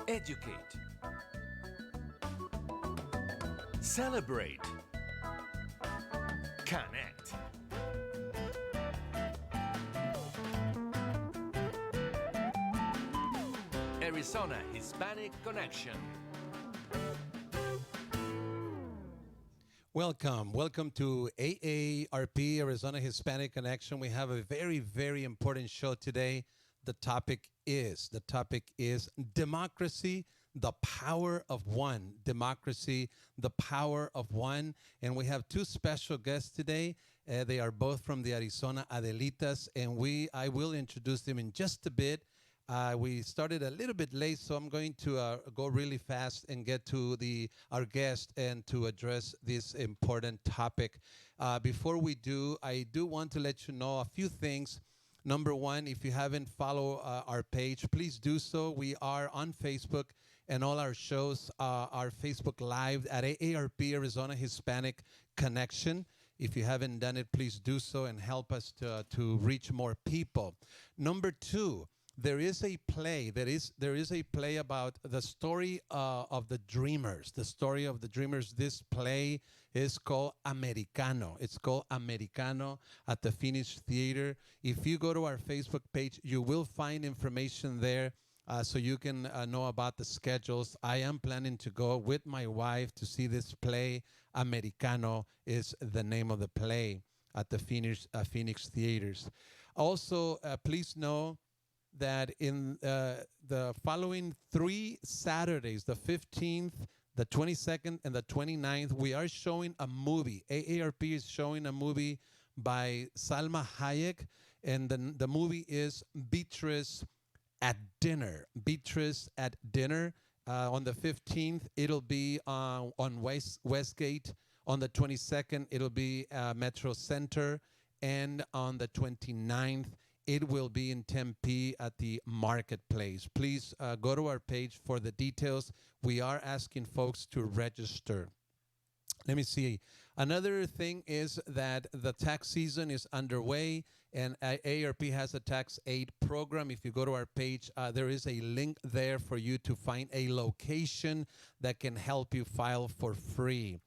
Educate. Celebrate. Connect. Arizona Hispanic Connection. Welcome to AARP, Arizona Hispanic Connection. We have a very, very important show today. The topic is democracy, the power of one. Democracy, the power of one. And we have two special guests today. They are both from the Arizona Adelitas, and I will introduce them in just a bit. We started a little bit late, so I'm going to go really fast and get to our guest and to address this important topic. Before we do, I do want to let you know a few things. Number one, if you haven't followed our page, please do so. We are on Facebook, and all our shows are Facebook Live at AARP, Arizona Hispanic Connection. If you haven't done it, please do so and help us to reach more people. Number two, there is a play. There is a play about the story of the dreamers. The story of the dreamers. This play is called Americano. It's called Americano at the Phoenix Theater. If you go to our Facebook page, you will find information there. So you can know about the schedules. I am planning to go with my wife to see this play. Americano is the name of the play at the Phoenix Theaters. Also, please know that in the following 3 Saturdays, the 15th, the 22nd, and the 29th, we are showing a movie. AARP is showing a movie by Salma Hayek, and the movie is Beatrice at Dinner. Beatrice at Dinner. On the 15th, it'll be on Westgate. On the 22nd, it'll be Metro Center. And on the 29th, it will be in Tempe at the Marketplace. Please go to our page for the details. We are asking folks to register. Let me see. Another thing is that the tax season is underway, and AARP has a tax aid program. If you go to our page, there is a link there for you to find a location that can help you file for free.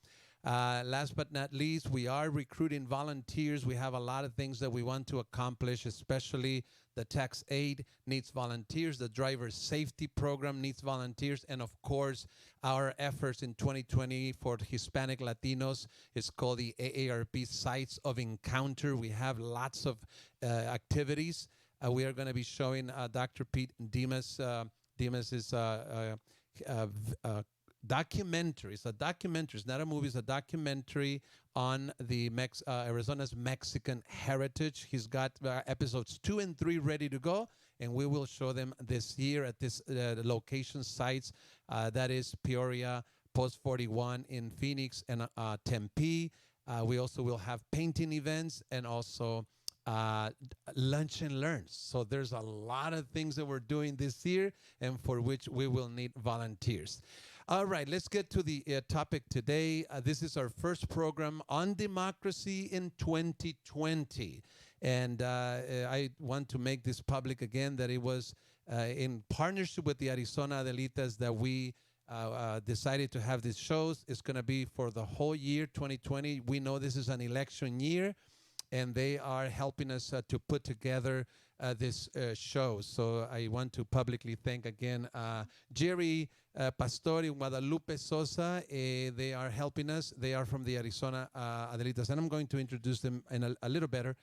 Last but not least, we are recruiting volunteers. We have a lot of things that we want to accomplish, especially the tax aid needs volunteers. The driver safety program needs volunteers. And of course, our efforts in 2020 for Hispanic Latinos is called the AARP Sites of Encounter. We have lots of activities. We are going to be showing Dr. Pete Dimas. Dimas is documentary. It's a documentary. It's not a movie. It's a documentary on the Arizona's Mexican heritage. He's got episodes 2 and 3 ready to go, and we will show them this year at this location sites. That is Peoria, Post 41 in Phoenix, and Tempe. We also will have painting events and also lunch and learns. So there's a lot of things that we're doing this year and for which we will need volunteers. All right, let's get to the topic today. This is our first program on democracy in 2020. And I want to make this public again that it was in partnership with the Arizona Adelitas that we decided to have these shows. It's going to be for the whole year, 2020. We know this is an election year, and they are helping us to put together this show. So I want to publicly thank again Jerry Pastor and Guadalupe Sosa. They are helping us. They are from the Arizona Adelitas, and I'm going to introduce them in a little better.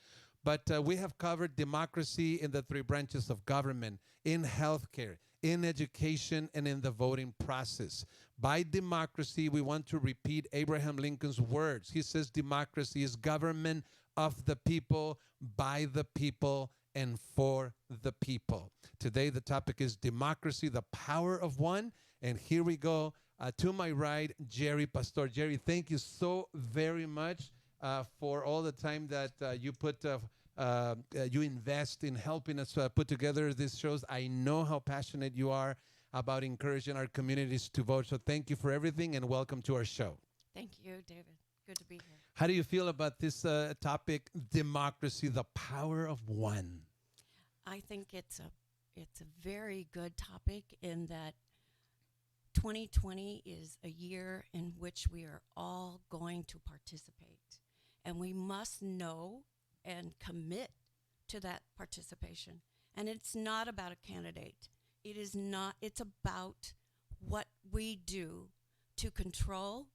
But we have covered democracy in the 3 branches of government, in healthcare, in education, and in the voting process. By democracy, we want to repeat Abraham Lincoln's words. He says democracy is government of the people, by the people, and for the people. Today, the topic is democracy, the power of one. And here we go. To my right, Jerry Pastor. Jerry, thank you so very much for all the time that you invest in helping us put together these shows. I know how passionate you are about encouraging our communities to vote. So thank you for everything and welcome to our show. Thank you, David. Good to be here. How do you feel about this topic, democracy, the power of one? I think it's a very good topic in that 2020 is a year in which we are all going to participate. And we must know and commit to that participation. And it's not about a candidate. It is not, it's about what we do to control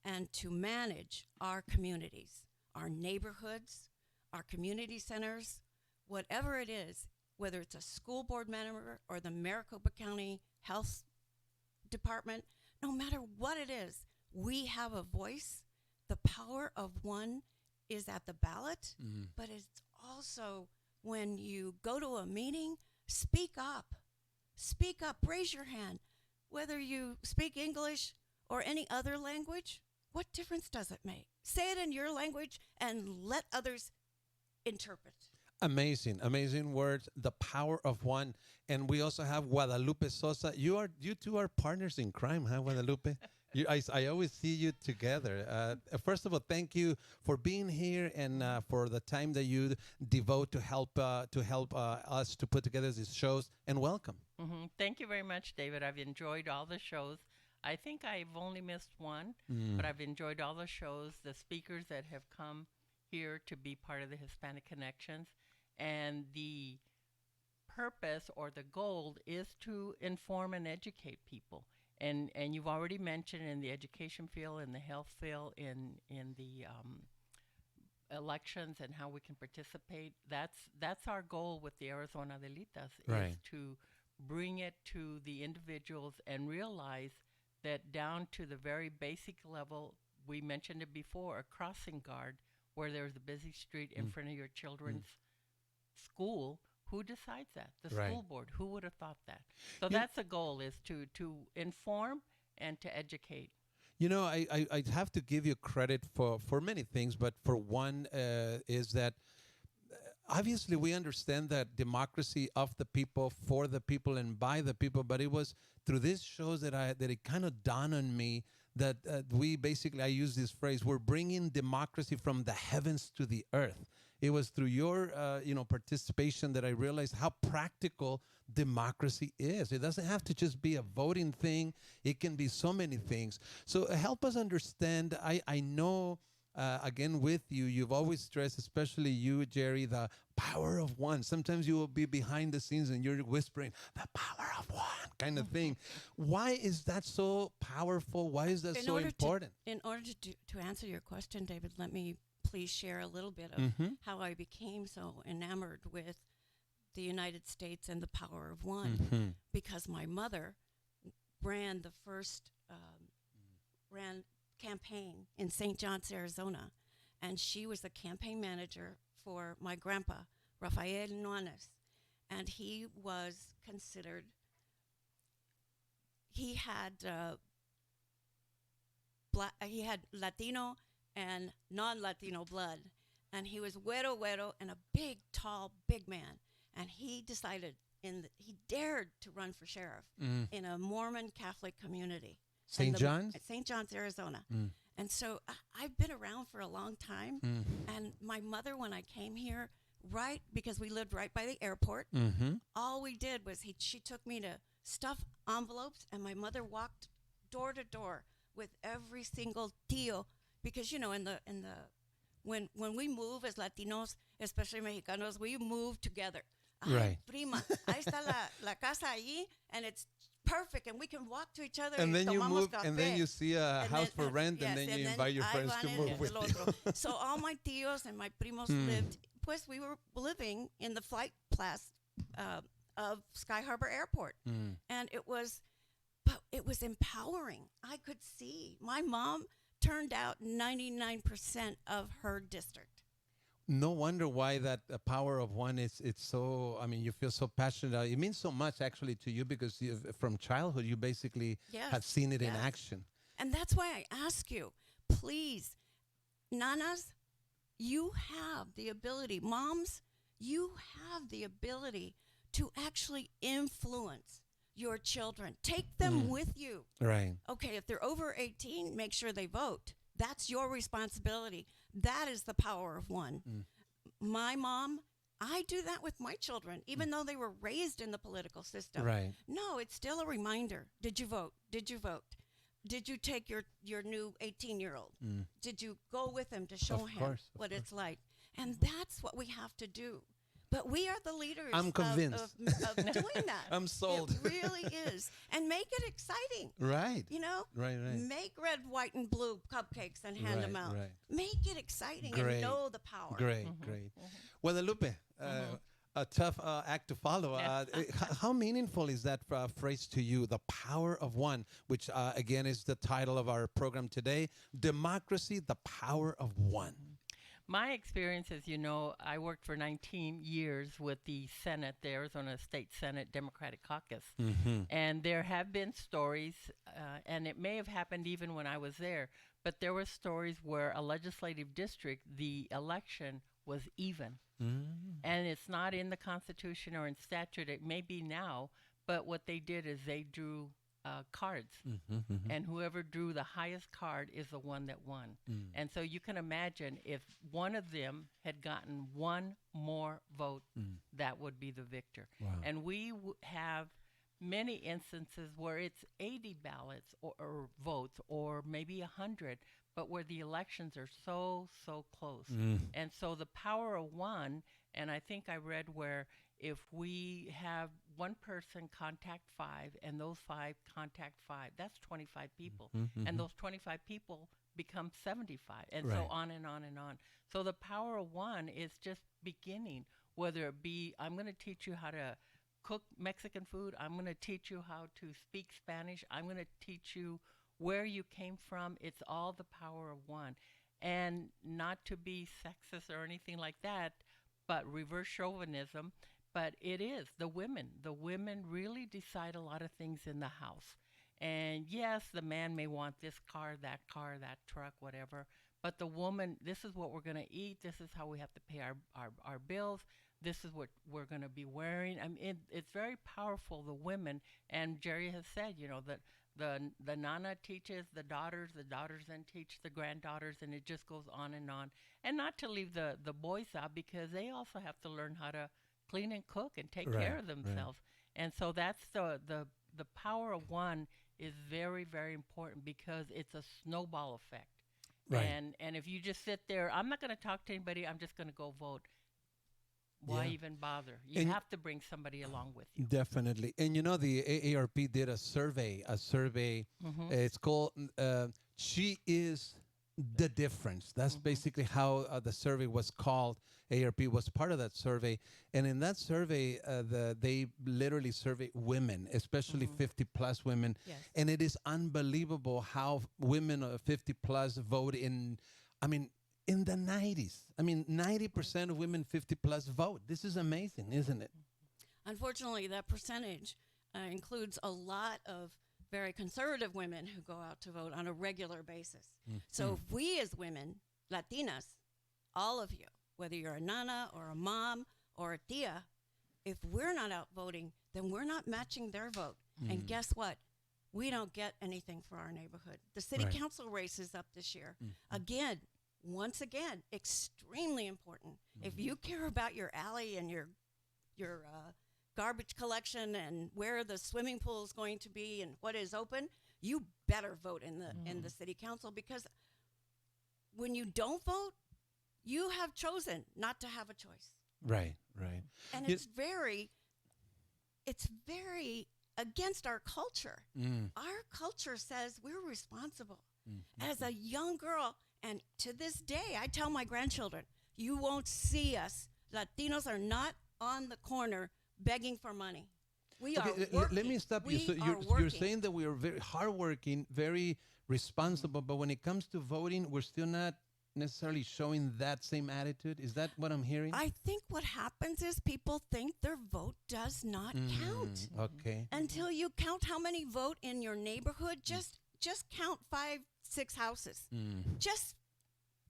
and to manage our communities, our neighborhoods, our community centers, whatever it is, whether it's a school board member or the Maricopa County Health Department, no matter what it is, we have a voice. The power of one is at the ballot, but it's also when you go to a meeting, speak up. Speak up, raise your hand. Whether you speak English or any other language, what difference does it make? Say it in your language and let others interpret. Amazing, amazing words. The power of one, and we also have Guadalupe Sosa. You two are partners in crime, huh, Guadalupe? I always see you together. First of all, thank you for being here and for the time that you devote to help us to put together these shows. And welcome. Thank you very much, David. I've enjoyed all the shows. I think I've only missed one, but I've enjoyed all the shows, the speakers that have come here to be part of the Hispanic Connections. And the purpose or the goal is to inform and educate people. And you've already mentioned in the education field, in the health field, in the elections and how we can participate. That's our goal with the Arizona Adelitas, is to bring it to the individuals and realize that down to the very basic level, we mentioned it before, a crossing guard where there's a busy street in front of your children's school. Who decides that? The school board. Who would have thought that? So that's the goal, is to inform and to educate. You know, I have to give you credit for many things, but for one is that obviously we understand that democracy of the people, for the people, and by the people, but it was through these shows that it kind of dawned on me that we basically, I use this phrase, we're bringing democracy from the heavens to the earth. It was through your, participation that I realized how practical democracy is. It doesn't have to just be a voting thing. It can be so many things. So help us understand. I know, again, with you, you've always stressed, especially you, Jerry, the power of one. Sometimes you will be behind the scenes and you're whispering, the power of one kind of thing. Why is that so powerful? Why is that so important? In order to answer your question, David, let me please share a little bit of how I became so enamored with the United States and the power of one, because my mother ran the first campaign in St. John's, Arizona, and she was the campaign manager for my grandpa, Rafael Nuanes, and he was considered, he had Latino and non-Latino blood, and he was güero and a big, tall, big man, and he decided he dared to run for sheriff in a Mormon Catholic community. St. John's? St. John's, Arizona. And so I've been around for a long time, and my mother, when I came here, because we lived right by the airport, all we did was she took me to stuff envelopes, and my mother walked door to door with every single tío. Because, when we move as Latinos, especially Mexicanos, we move together. Right. Prima, ahí está la casa allí, and it's perfect, and we can walk to each other. And then you move, café. and then you see a house for rent, and then you invite your friends to move with you. So all my tíos and my primos lived, we were living in the flight path of Sky Harbor Airport. And it was empowering. I could see. My mom turned out 99% of her district. No wonder why that power of one it's so, you feel so passionate. It means so much actually to you because from childhood you basically have seen it in action. And that's why I ask you, please, nanas, you have the ability, moms, you have the ability to actually influence your children. Take them with you. Right. Okay, if they're over 18, make sure they vote. That's your responsibility. That is the power of one. My mom, I do that with my children, even though they were raised in the political system. Right. No, it's still a reminder. Did you vote? Did you vote? Did you take your new 18-year-old? Did you go with him to show him what it's like? And that's what we have to do. But we are the leaders I'm convinced. of doing that. I'm sold. It really is. And make it exciting. Right. You know? Right. Make red, white, and blue cupcakes and hand them out. Right. Make it exciting and know the power. Great. Guadalupe, a tough act to follow. How meaningful is that phrase to you, the power of one, which again is the title of our program today, Democracy, the Power of One? My experience is, I worked for 19 years with the Senate, the Arizona State Senate Democratic Caucus. And there have been stories, and it may have happened even when I was there, but there were stories where a legislative district, the election was even. And it's not in the Constitution or in statute. It may be now, but what they did is they drew cards. And whoever drew the highest card is the one that won. And so you can imagine if one of them had gotten one more vote, that would be the victor. Wow. And we have many instances where it's 80 ballots or votes or maybe 100, but where the elections are so close. And so the power of one, and I think I read where if we have one person contact 5 and those 5 contact 5, that's 25 people. And those 25 people become 75 and so on and on and on. So the power of one is just beginning, whether it be, I'm going to teach you how to cook Mexican food. I'm going to teach you how to speak Spanish. I'm going to teach you where you came from. It's all the power of one. And not to be sexist or anything like that, but reverse chauvinism. But it is the women. The women really decide a lot of things in the house. And yes, the man may want this car, that truck, whatever. But the woman, this is what we're going to eat. This is how we have to pay our bills. This is what we're going to be wearing. I mean, it's very powerful, the women. And Jerry has said, that the nana teaches the daughters then teach the granddaughters, and it just goes on. And not to leave the boys out, because they also have to learn how to clean and cook and take care of themselves. And so that's the power of one is very, very important, because it's a snowball effect. Right. And if you just sit there, I'm not going to talk to anybody, I'm just going to go vote. Why even bother? You have to bring somebody along with you. Definitely. And the AARP did a survey. It's called She Is the Difference. That's basically how the survey was called. AARP was part of that survey. And in that survey, they literally surveyed women, especially 50-plus women. Yes. And it is unbelievable how women 50-plus vote in the 90s. 90% of women 50-plus vote. This is amazing, isn't it? Unfortunately, that percentage includes a lot of very conservative women who go out to vote on a regular basis. So if we as women, Latinas, all of you, whether you're a nana or a mom or a tia, if we're not out voting, then we're not matching their vote. And guess what? We don't get anything for our neighborhood. The city council race is up this year. Once again, extremely important. If you care about your alley and your garbage collection and where the swimming pool is going to be and what is open, you better vote in the city council, because when you don't vote, you have chosen not to have a choice. Right. And it's very against our culture. Our culture says we're responsible. As a young girl, and to this day, I tell my grandchildren, you won't see us. Latinos are not on the corner begging for money. We are working. Let me stop you. So you're saying that we are very hardworking, very responsible, but when it comes to voting, we're still not necessarily showing that same attitude. Is that what I'm hearing? I think what happens is people think their vote does not count. Okay. Until you count how many vote in your neighborhood, just count 5-6 houses. Just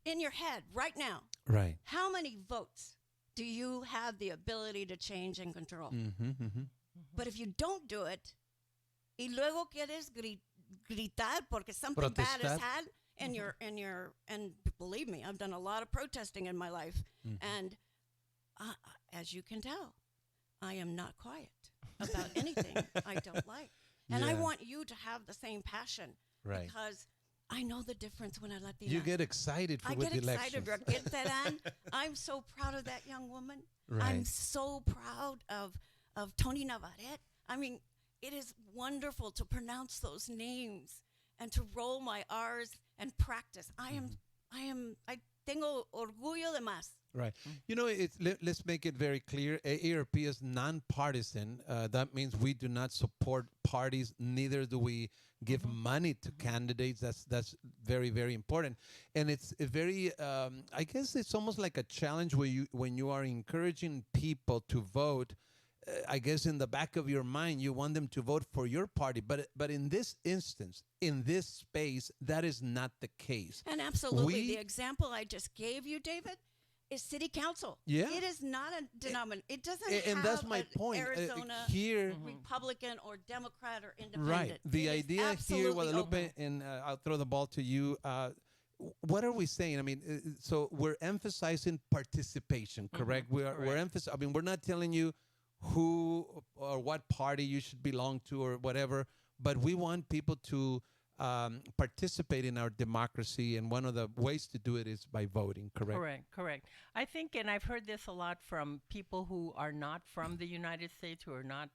in your head right now. Right. How many votes do you have the ability to change and control? But if you don't do it, y luego quieres gritar porque something bad has had, and believe me, I've done a lot of protesting in my life, and as you can tell, I am not quiet about anything I don't like. And I Yeah. want you to have the same passion Right. because I know the difference when I let the You get excited I with get the excited. elections. I'm so proud of that young woman. Right. I'm so proud of Tony Navarrete. I mean, it is wonderful to pronounce those names and to roll my R's and practice. I tengo orgullo de más. Right. You know, let's make it very clear. AARP is nonpartisan. That means we do not support parties. Neither do we give money to candidates. That's very, very important. And it's a very, I guess it's almost like a challenge where when you are encouraging people to vote. I guess in the back of your mind, you want them to vote for your party. But in this instance, in this space, that is not the case. And absolutely, the example I just gave you, David, is city council. Yeah. It is not a denomination. It doesn't And have that's my an point. Arizona Here, Republican or Democrat or independent. right. The It is idea here, absolutely Guadalupe, open. and I'll throw the ball to you. What are we saying? I mean, so we're emphasizing participation, correct? We're emphasizing. I mean, we're not telling you who or what party you should belong to or whatever, but we want people to participate in our democracy, and one of the ways to do it is by voting, correct? Correct. I think, and I've heard this a lot from people who are not from the United States, who are not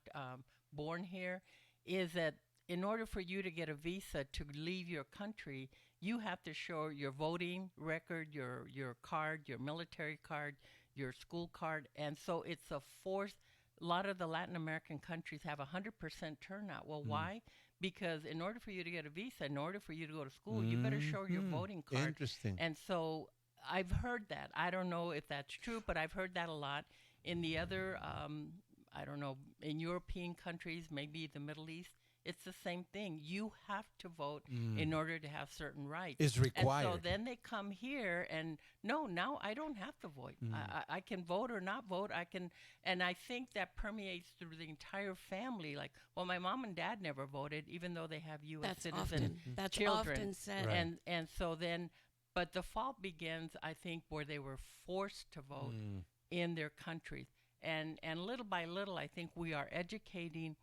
born here, is that in order for you to get a visa to leave your country, you have to show your voting record, your card, your military card, your school card, and so it's a forced. A lot of the Latin American countries have 100% turnout. Well, why? Because in order for you to get a visa, in order for you to go to school, you better show your voting card. Interesting. And so I've heard that. I don't know if that's true, but I've heard that a lot. In the other, I don't know, in European countries, maybe the Middle East, it's the same thing. You have to vote in order to have certain rights. It's required. And so then they come here and, no, now I don't have to vote. I can vote or not vote. I can, and I think that permeates through the entire family. Like, well, my mom and dad never voted, even though they have U.S. citizen That's children. often said. Right. And so then, but the fault begins, I think, where they were forced to vote in their countries. And little by little, I think we are educating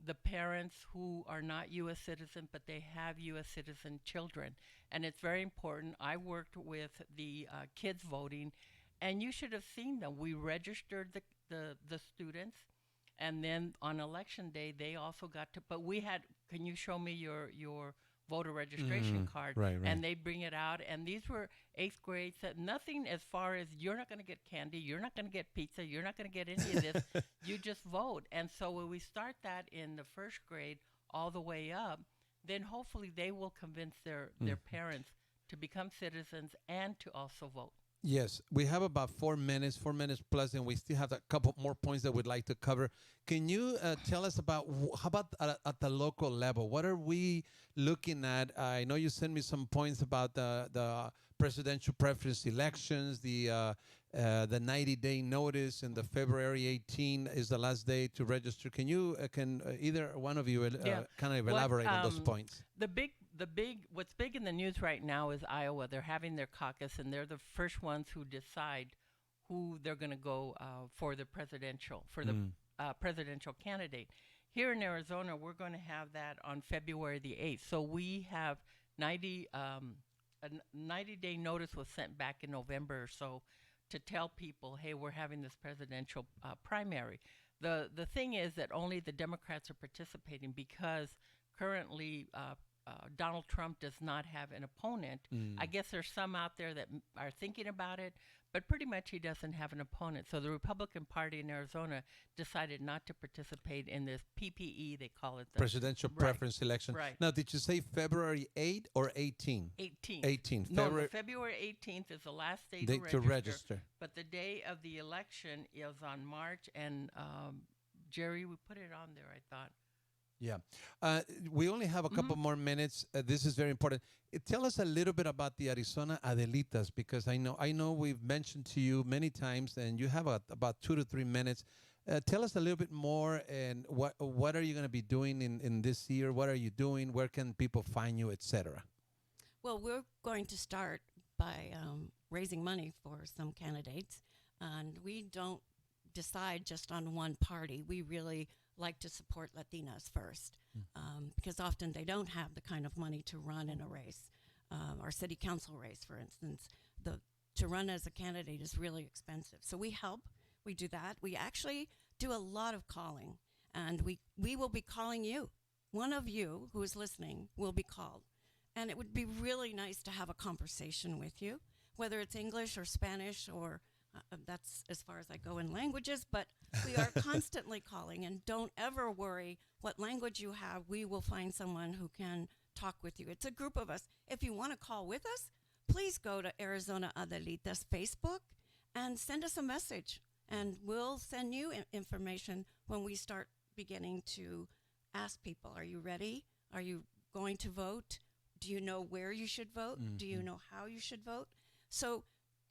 the parents who are not U.S. citizen, but they have U.S. citizen children. And it's very important. I worked with the kids voting, and you should have seen them. We registered the students, and then on election day, they also got to, but we had, can you show me your voter registration card? Right. And they bring it out, and these were 8th grade, so nothing as far as you're not going to get candy, you're not going to get pizza, you're not going to get any of this, you just vote. And so when we start that in the 1st grade all the way up, then hopefully they will convince their parents to become citizens and to also vote. Yes, we have about 4 minutes plus, and we still have a couple more points that we'd like to cover. Can you tell us about how about at the local level? What are we looking at? I know you sent me some points about the presidential preference elections, the 90-day notice, and the February 18 is the last day to register. Can you can either one of you kind of elaborate on those points? What's big in the news right now is Iowa. They're having their caucus, and they're the first ones who decide who they're going to go for the presidential candidate. Here in Arizona, we're going to have that on February the 8th. So we have a 90-day notice was sent back in November or so to tell people, hey, we're having this presidential primary. The thing is that only the Democrats are participating because currently Donald Trump does not have an opponent. I guess there's some out there that are thinking about it, but pretty much he doesn't have an opponent. So the Republican Party in Arizona decided not to participate in this PPE, they call it. Presidential preference election. Right. Now, did you say February 8 or 18? 18. 18. No, February 18th is the last day to register. But the day of the election is on March, and Jerry, we put it on there, I thought. Yeah. We only have a couple more minutes. This is very important. Tell us a little bit about the Arizona Adelitas, because I know we've mentioned to you many times, and you have about 2 to 3 minutes. Tell us a little bit more, and what are you going to be doing in this year? What are you doing? Where can people find you, etc.? Well, we're going to start by raising money for some candidates, and we don't decide just on one party. We really like to support Latinas first, because often they don't have the kind of money to run in a race, or city council race, for instance. To run as a candidate is really expensive. So we help. We do that. We actually do a lot of calling, and we will be calling you. One of you who is listening will be called, and it would be really nice to have a conversation with you, whether it's English or Spanish or that's as far as I go in languages, but we are constantly calling, and don't ever worry what language you have. We will find someone who can talk with you. It's a group of us. If you want to call with us, please go to Arizona Adelitas Facebook and send us a message, and we'll send you information when we start beginning to ask people, are you ready? Are you going to vote? Do you know where you should vote? Do you know how you should vote? So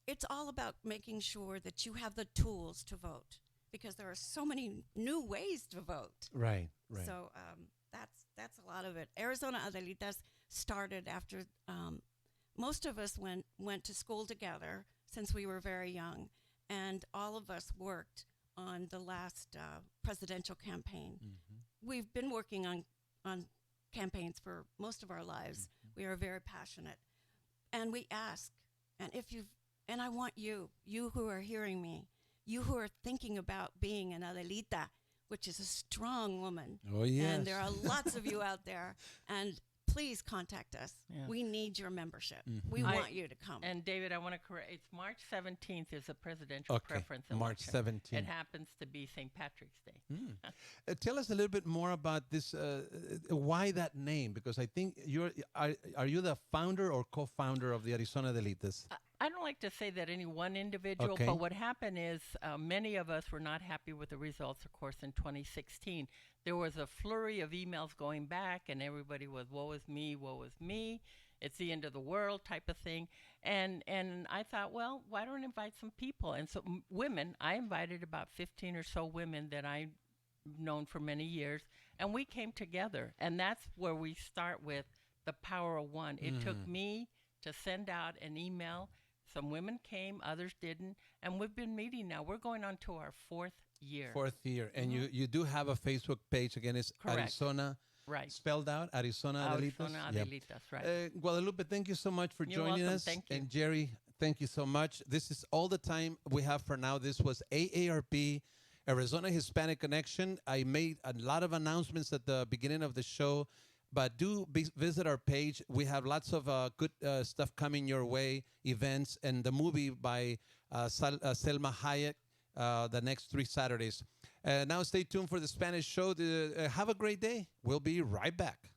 it's all about making sure that you have the tools to vote, because there are so many new ways to vote. Right. So that's a lot of it. Arizona Adelitas started after most of us went to school together since we were very young, and all of us worked on the last presidential campaign. We've been working on campaigns for most of our lives. We are very passionate, and we ask, and I want you who are hearing me, you who are thinking about being an Adelita, which is a strong woman. Oh, yes. And there are lots of you out there, and please contact us. Yeah. We need your membership. We want you to come. And David, I want to correct. It's March 17th is a presidential preference election. March 17th. It happens to be St. Patrick's Day. Tell us a little bit more about this. Why that name? Because I think are you the founder or co-founder of the Arizona Adelitas? I don't like to say that any one individual, Okay. but what happened is many of us were not happy with the results, of course, in 2016. There was a flurry of emails going back, and everybody was, woe is me, it's the end of the world type of thing. And I thought, well, why don't I invite some people? And so women, I invited about 15 or so women that I've known for many years, and we came together. And that's where we start with the power of one. It took me to send out an email. Some women came, others didn't, and we've been meeting now. We're going on to our fourth year. And you do have a Facebook page. Again, it's Correct. Arizona, Right. spelled out, Arizona Adelitas. Arizona Adelitas, right. Guadalupe, thank you so much for You're joining welcome. us. Thank you. And Jerry, thank you so much. This is all the time we have for now. This was AARP, Arizona Hispanic Connection. I made a lot of announcements at the beginning of the show, but do visit our page. We have lots of good stuff coming your way, events, and the movie by Selma Hayek the next 3 Saturdays. Now stay tuned for the Spanish show. Have a great day. We'll be right back.